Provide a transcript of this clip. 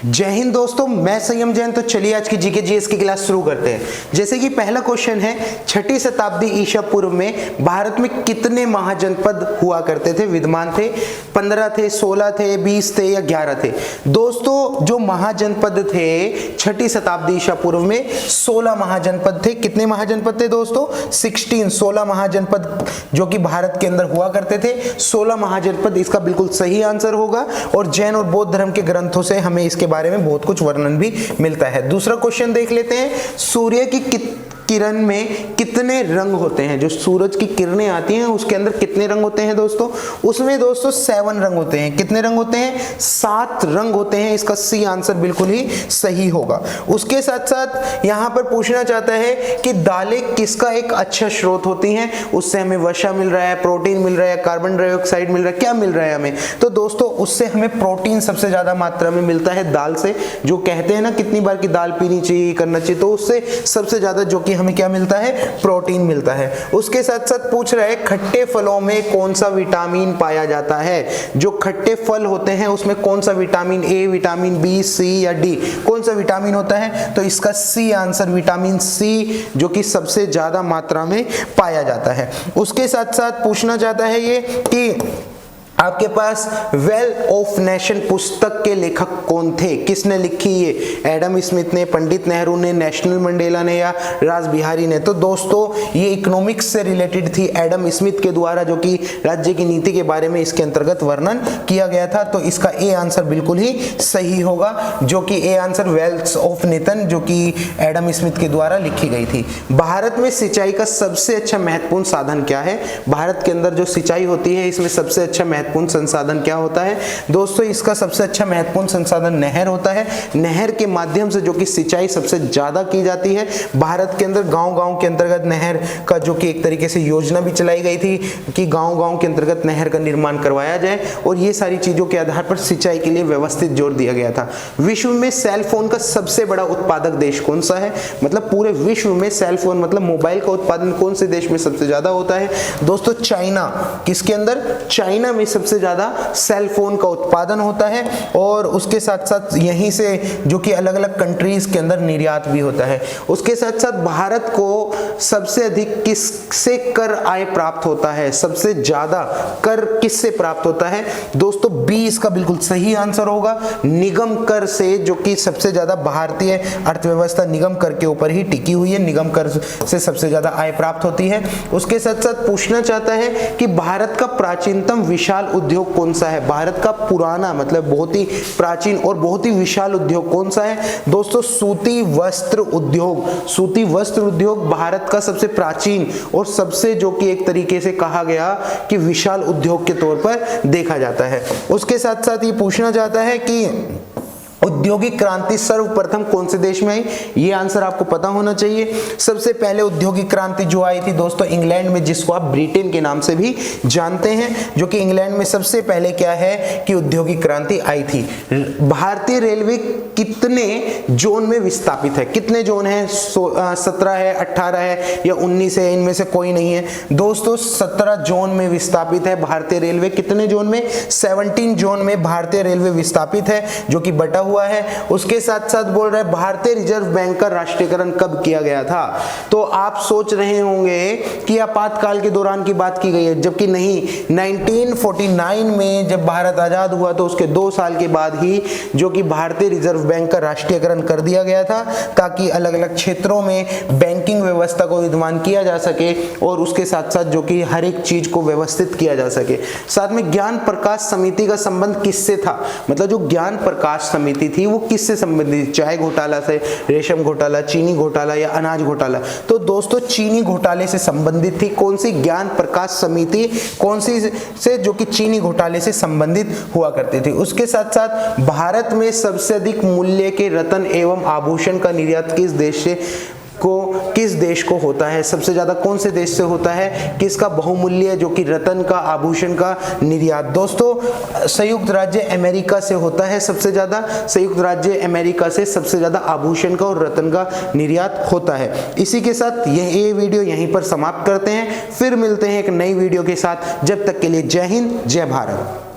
जय हिंद दोस्तों, मैं संयम जैन। तो चलिए आज की जीके जीएस की क्लास शुरू करते हैं। जैसे कि पहला क्वेश्चन है, 6ठी शताब्दी ईसा पूर्व में भारत में कितने महाजनपद हुआ करते थे, विद्यमान थे? 15 थे, 16 थे, 20 थे या 11 थे? दोस्तों जो महाजनपद थे 6ठी शताब्दी ईसा पूर्व में 16 महाजनपद थे। कितने महाजनपद थे दोस्तों? 16 महाजनपद जो कि भारत के अंदर हुआ करते थे। 16 महाजनपद इसका बिल्कुल सही आंसर होगा। और जैन और बौद्ध धर्म के ग्रंथों से हमें इसके बारे में बहुत कुछ वर्णन भी मिलता है। दूसरा क्वेश्चन देख लेते हैं, सूर्य की किरण में कितने रंग होते हैं? जो सूरज की किरणें आती हैं उसके अंदर कितने रंग होते हैं दोस्तों? उसमें दोस्तों 7 रंग होते हैं। कितने रंग होते हैं? 7 रंग होते हैं। इसका सी आंसर बिल्कुल ही सही होगा। उसके साथ साथ यहां पर पूछना चाहता है कि दालें किसका एक अच्छा स्रोत होती हैं? उससे हमें वसा मिल रहा है, प्रोटीन मिल रहा है, कार्बन डाइऑक्साइड मिल रहा है, क्या मिल रहा है हमें? तो दोस्तों उससे हमें प्रोटीन सबसे ज्यादा मात्रा में मिलता है दाल से। जो कहते हैं ना कितनी बार की दाल पीनी चाहिए, करना चाहिए, तो उससे सबसे ज्यादा जो कि हमें क्या मिलता है? प्रोटीन मिलता है। उसके साथ साथ पूछ रहा है खट्टे फलों में कौन सा विटामिन पाया जाता है? जो खट्टे फल होते हैं उसमें कौन सा विटामिन ए, विटामिन बी, सी या डी, कौन सा विटामिन होता है? तो इसका सी आंसर विटामिन सी जो कि सबसे ज्यादा मात्रा में पाया जाता है। उसके साथ साथ पूछना चाहता है ये कि आपके पास वेल्थ ऑफ नेशन पुस्तक के लेखक कौन थे? किसने लिखी ये? एडम स्मिथ ने, पंडित नेहरू ने, नेशनल मंडेला ने या राज बिहारी ने? तो दोस्तों ये इकोनॉमिक्स से रिलेटेड थी, एडम स्मिथ के द्वारा, जो कि राज्य की नीति के बारे में इसके अंतर्गत वर्णन किया गया था। तो इसका ए आंसर बिल्कुल ही सही होगा, जो कि A answer wealth of nation जो कि एडम स्मिथ के द्वारा लिखी गई थी। भारत में सिंचाई का सबसे अच्छा महत्वपूर्ण साधन क्या है? भारत के अंदर जो सिंचाई होती है इसमें सबसे अच्छा महत्वपूर्ण संसाधन क्या होता है? दोस्तों इसका सबसे अच्छा महत्वपूर्ण संसाधन नहर होता है। नहर के माध्यम से जो कि सिंचाई सबसे ज्यादा की जाती है। भारत के अंदर गांव-गांव के अंतर्गत नहर का जो कि एक तरीके से योजना भी चलाई गई थी कि गांव-गांव के अंतर्गत नहर का निर्माण करवाया जाए, और ये सारी चीजों के आधार पर सिंचाई के लिए व्यवस्थित जोर दिया गया था। विश्व में सेल फोन का सबसे बड़ा उत्पादक देश कौन सा है? मतलब पूरे विश्व में सेल फोन मतलब मोबाइल का उत्पादन कौन से देश में सबसे ज्यादा होता है? दोस्तों चाइना। किसके अंदर? चाइना में सबसे ज्यादा सेल फोन का उत्पादन होता है। और उसके साथ साथ यहीं से जो कि अलग अलग कंट्रीज के अंदर निर्यात भी होता है। उसके साथ साथ भारत को सबसे अधिक किससे कर आय प्राप्त होता है? सबसे ज्यादा कर किससे प्राप्त होता है? दोस्तों बी इसका बिल्कुल सही आंसर होगा, निगम कर से, जो कि सबसे ज्यादा भारतीय अर्थव्यवस्था निगम कर के ऊपर ही टिकी हुई है। निगम कर से सबसे ज्यादा आय प्राप्त होती है। उसके साथ साथ पूछना चाहता है कि भारत का प्राचीनतम विशाल उद्योग कौन सा है? भारत का पुराना मतलब बहुत ही प्राचीन और बहुत ही विशाल उद्योग कौन सा है? दोस्तों सूती वस्त्र उद्योग। सूती वस्त्र उद्योग भारत का सबसे प्राचीन और सबसे जो कि एक तरीके से कहा गया कि विशाल उद्योग के तौर पर देखा जाता है। उसके साथ साथ ये पूछना चाहता है कि औद्योगिक क्रांति सर्वप्रथम कौन से देश में आई? ये आंसर आपको पता होना चाहिए। सबसे पहले औद्योगिक क्रांति जो आई थी दोस्तों इंग्लैंड में, जिसको आप ब्रिटेन के नाम से भी जानते हैं, जो कि इंग्लैंड में सबसे पहले क्या है कि औद्योगिक क्रांति आई थी। भारतीय रेलवे कितने जोन में विस्थापित है? कितने जोन है? 17 है, 18 है या 19 है? इनमें से कोई नहीं है दोस्तों। 17 जोन में विस्थापित है भारतीय रेलवे। कितने जोन में? 17 जोन में भारतीय रेलवे विस्थापित है, जो कि बटा हुआ है। उसके साथ साथ बोल रहे हैं भारतीय रिजर्व बैंक का राष्ट्रीयकरण कब किया गया था? तो आप सोच रहे होंगे कि आपातकाल के दौरान की बात की गई है, जबकि नहीं, 1949 में जब भारत आजाद हुआ तो उसके 2 साल के बाद ही जो कि भारतीय रिजर्व बैंक का राष्ट्रीयकरण कर दिया गया था, ताकि अलग अलग क्षेत्रों में बैंकिंग व्यवस्था को विद्यमान किया जा सके और उसके साथ साथ जो कि हर एक चीज को व्यवस्थित किया जा सके। साथ में ज्ञान प्रकाश समिति का संबंध किससे था? मतलब जो ज्ञान प्रकाश समिति थी वो किससे संबंधित? चाय घोटाला से, रेशम घोटाला, चीनी घोटाला या अनाज घोटाला? तो दोस्तों चीनी घोटाले से संबंधित थी। कौन सी? ज्ञान प्रकाश समिति। कौन सी से? जो कि चीनी घोटाले से संबंधित हुआ करती थी। उसके साथ साथ भारत में सबसे अधिक मूल्य के रत्न एवं आभूषण का निर्यात किस देश को होता है? सबसे ज्यादा कौन से देश से होता है? किसका बहुमूल्य जो कि रत्न का, आभूषण का निर्यात? दोस्तों संयुक्त राज्य अमेरिका से होता है सबसे ज्यादा। संयुक्त राज्य अमेरिका से सबसे ज्यादा आभूषण का और रत्न का निर्यात होता है। इसी के साथ ये वीडियो यहीं पर समाप्त करते हैं। फिर मिलते हैं एक नई वीडियो के साथ। जब तक के लिए जय हिंद, जय भारत।